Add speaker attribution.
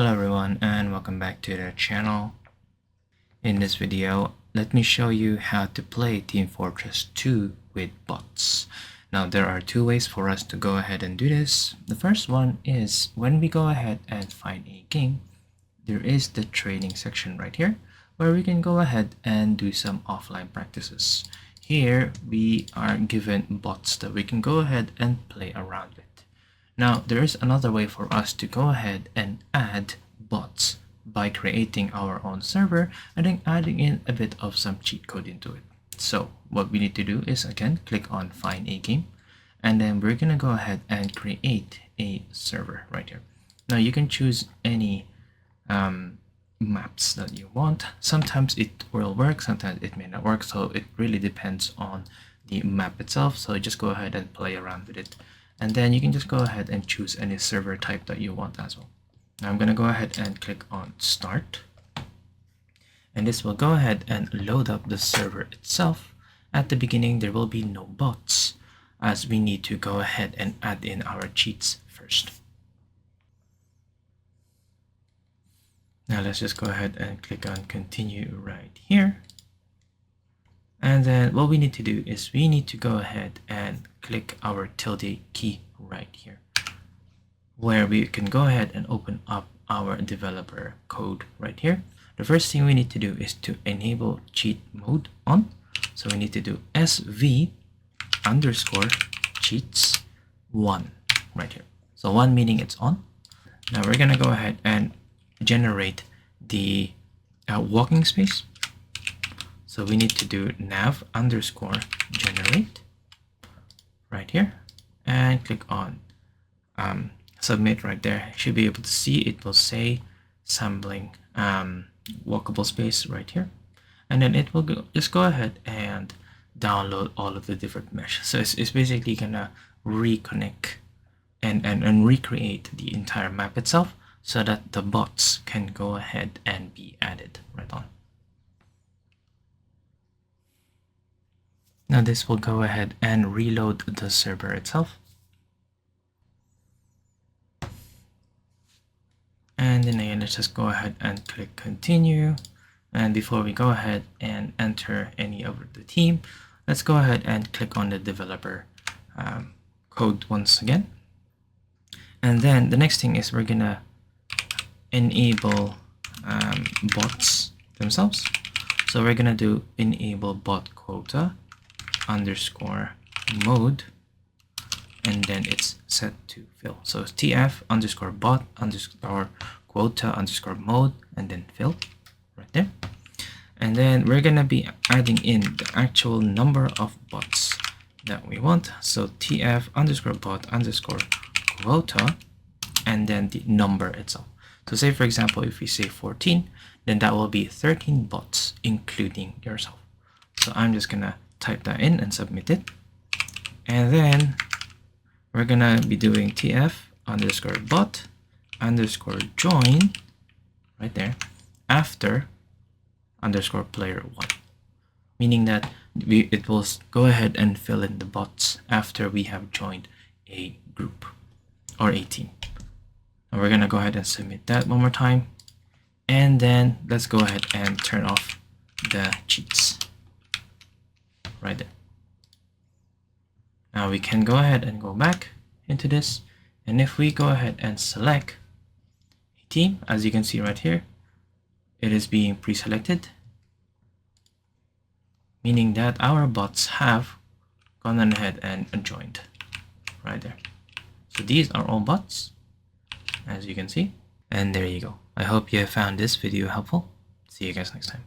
Speaker 1: Hello everyone and welcome back to the channel. In this video, let me show you how to play Team Fortress 2 with bots. Now there are two ways for us to go ahead and do this. The first one is when we go ahead and find a game, there is the training section right here where we can go ahead and do some offline practices. Here we are given bots that we can go ahead and play around with. Now, there is another way for us to go ahead and add bots by creating our own server and then adding in a bit of some cheat code into it. So what we need to do is again, click on find a game, and then we're going to go ahead and create a server right here. Now you can choose any maps that you want. Sometimes it will work, sometimes it may not work. So it really depends on the map itself. So just go ahead and play around with it. And then you can just go ahead and choose any server type that you want as well. Now I'm going to go ahead and click on start. And this will go ahead and load up the server itself. At the beginning, there will be no bots as we need to go ahead and add in our cheats first. Now let's just go ahead and click on continue right here. And then what we need to do is we need to go ahead and click our tilde key right here, where we can go ahead and open up our developer code right here. The first thing we need to do is to enable cheat mode on. So we need to do sv underscore cheats 1 right here. So 1 meaning it's on. Now we're gonna go ahead and generate the walking space. So we need to do nav underscore generate right here and click on submit right there. You should be able to see it will say sampling walkable space right here, and then it will just go ahead and download all of the different mesh. So it's basically gonna reconnect and recreate the entire map itself so that the bots can go ahead and be added right on. Now this will go ahead and reload the server itself. And then again, let's just go ahead and click continue. And before we go ahead and enter any of the team, let's go ahead and click on the developer code once again. And then the next thing is we're gonna enable bots themselves. So we're gonna do enable bot quota underscore mode, and then it's set to fill. So TF underscore bot underscore quota underscore mode, and then fill right there. And then we're gonna be adding in the actual number of bots that we want. So TF underscore bot underscore quota, and then the number itself. So say for example, if we say 14, then that will be 13 bots including yourself. So I'm just gonna type that in and submit it. And then we're gonna be doing TF underscore bot underscore join right there after underscore player 1, meaning that it will go ahead and fill in the bots after we have joined a group or a team. And we're gonna go ahead and submit that one more time, and then let's go ahead and turn off the cheats right there. Now we can go ahead and go back into this, and if we go ahead and select a team, as you can see right here, it is being pre-selected, meaning that our bots have gone ahead and joined right there. So these are all bots, as you can see, and there you go. I hope you have found this video helpful. See you guys next time.